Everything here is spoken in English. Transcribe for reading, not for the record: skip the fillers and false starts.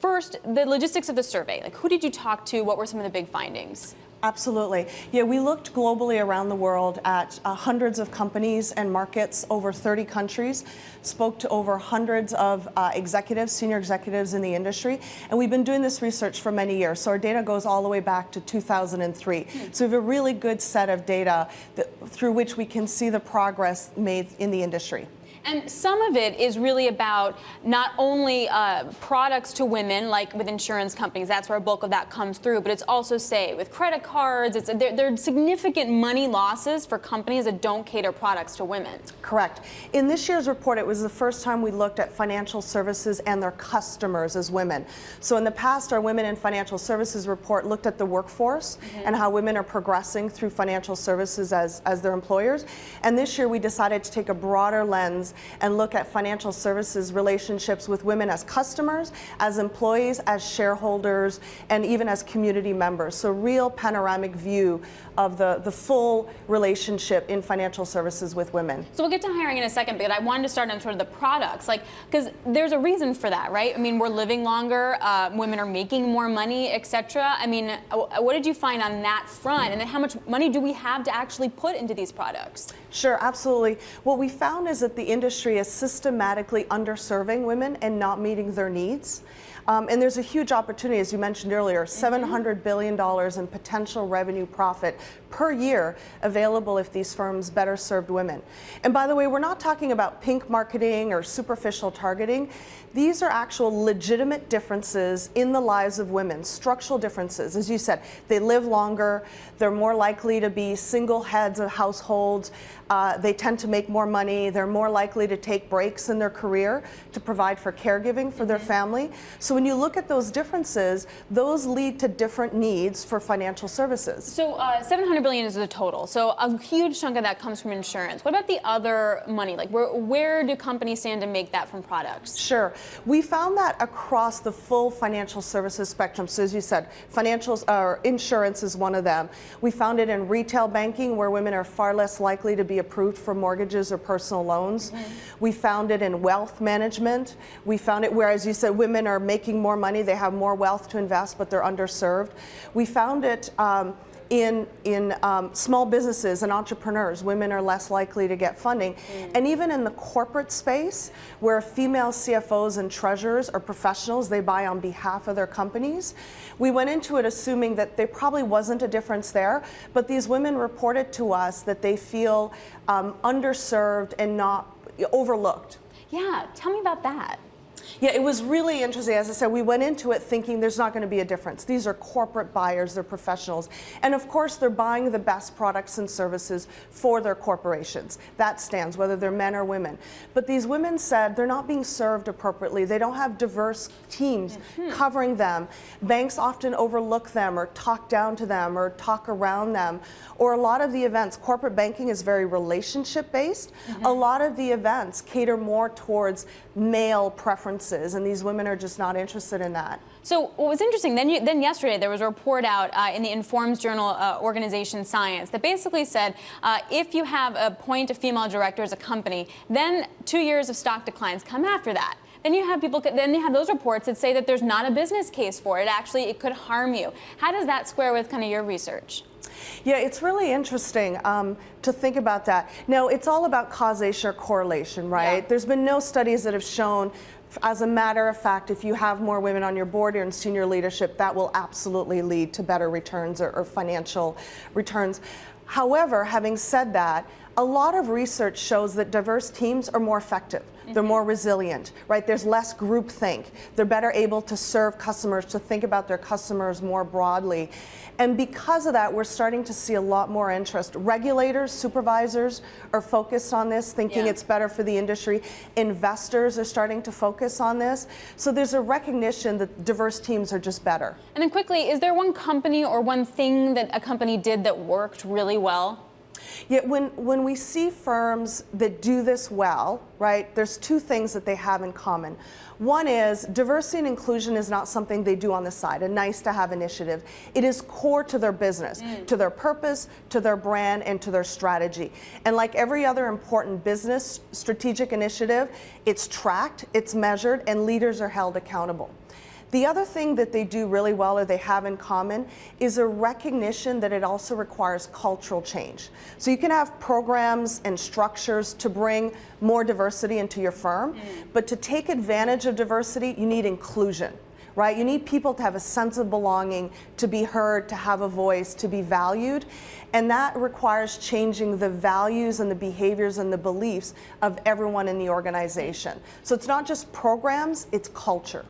first, the logistics of the survey. Like, who did you talk to? What were some of the big findings? Absolutely. Yeah, we looked globally around the world at hundreds of companies and markets, over 30 countries, spoke to over hundreds of executives, senior executives in the industry, and we've been doing this research for many years. So our data goes all the way back to 2003. So we have a really good set of data through which we can see the progress made in the industry. And some of it is really about not only products to women, like with insurance companies, that's where a bulk of that comes through, but it's also, say, with credit cards, there are significant money losses for companies that don't cater products to women. Correct. In this year's report, it was the first time we looked at financial services and their customers as women. So in the past, our Women in Financial Services report looked at the workforce and how women are progressing through financial services as their employers. And this year, we decided to take a broader lens and look at financial services relationships with women as customers, as employees, as shareholders, and even as community members. So real panoramic view of the full relationship in financial services with women. So we'll get to hiring in a second, but I wanted to start on sort of the products, like, because there's a reason for that, right? I mean, we're living longer, women are making more money, etc. I mean, what did you find on that front? And then how much money do we have to actually put into these products? Sure, absolutely. What we found is that the industry is systematically underserving women and not meeting their needs. And there's a huge opportunity, as you mentioned earlier, $700 billion in potential revenue profit per year available if these firms better served women. And by the way, we're not talking about pink marketing or superficial targeting. These are actual legitimate differences in the lives of women, structural differences. As you said, they live longer, they're more likely to be single heads of households, they tend to make more money, they're more likely to take breaks in their career to provide for caregiving for their family. So when you look at those differences, those lead to different needs for financial services. So $700 billion is the total. So a huge chunk of that comes from insurance. What about the other money? Like, where do companies stand to make that from products? Sure. We found that across the full financial services spectrum. So as you said, insurance is one of them. We found it in retail banking, where women are far less likely to be approved for mortgages or personal loans. We found it in wealth management. We found it where, as you said, women are making more money, they have more wealth to invest, but they're underserved. We found it in small businesses and entrepreneurs. Women are less likely to get funding. And even in the corporate space, where female CFOs and treasurers are professionals, they buy on behalf of their companies. We went into it assuming that there probably wasn't a difference there, but these women reported to us that they feel underserved and not overlooked. Yeah, tell me about that. Yeah, it was really interesting. As I said, we went into it thinking there's not going to be a difference. These are corporate buyers, they're professionals. And of course, they're buying the best products and services for their corporations. That stands, whether they're men or women. But these women said they're not being served appropriately. They don't have diverse teams covering them. Banks often overlook them or talk down to them or talk around them. Or a lot of the events, corporate banking is very relationship based. A lot of the events cater more towards male preferences, and these women are just not interested in that. So what was interesting, then yesterday there was a report out in the Informs journal organization Science that basically said if you have appoint a female director as a company, then 2 years of stock declines come after that. Then you have those reports that say that there's not a business case for it. Actually, it could harm you. How does that square with kind of your research? Yeah, it's really interesting to think about that. Now, it's all about causation or correlation, right? Yeah. There's been no studies that have shown, as a matter of fact, if you have more women on your board or in senior leadership, that will absolutely lead to better returns or financial returns. However, having said that, a lot of research shows that diverse teams are more effective. They're more resilient, right? There's less groupthink. They're better able to serve customers, to think about their customers more broadly. And because of that, we're starting to see a lot more interest. Regulators, supervisors are focused on this, thinking it's better for the industry. Investors are starting to focus on this. So there's a recognition that diverse teams are just better. And then quickly, is there one company or one thing that a company did that worked really well? Yeah, when we see firms that do this well, right, there's two things that they have in common. One is diversity and inclusion is not something they do on the side, a nice to have initiative. It is core to their business, to their purpose, to their brand, and to their strategy. And like every other important business strategic initiative, it's tracked, it's measured, and leaders are held accountable. The other thing that they do really well, or they have in common, is a recognition that it also requires cultural change. So you can have programs and structures to bring more diversity into your firm, but to take advantage of diversity, you need inclusion. Right? You need people to have a sense of belonging, to be heard, to have a voice, to be valued. And that requires changing the values and the behaviors and the beliefs of everyone in the organization. So it's not just programs, it's culture.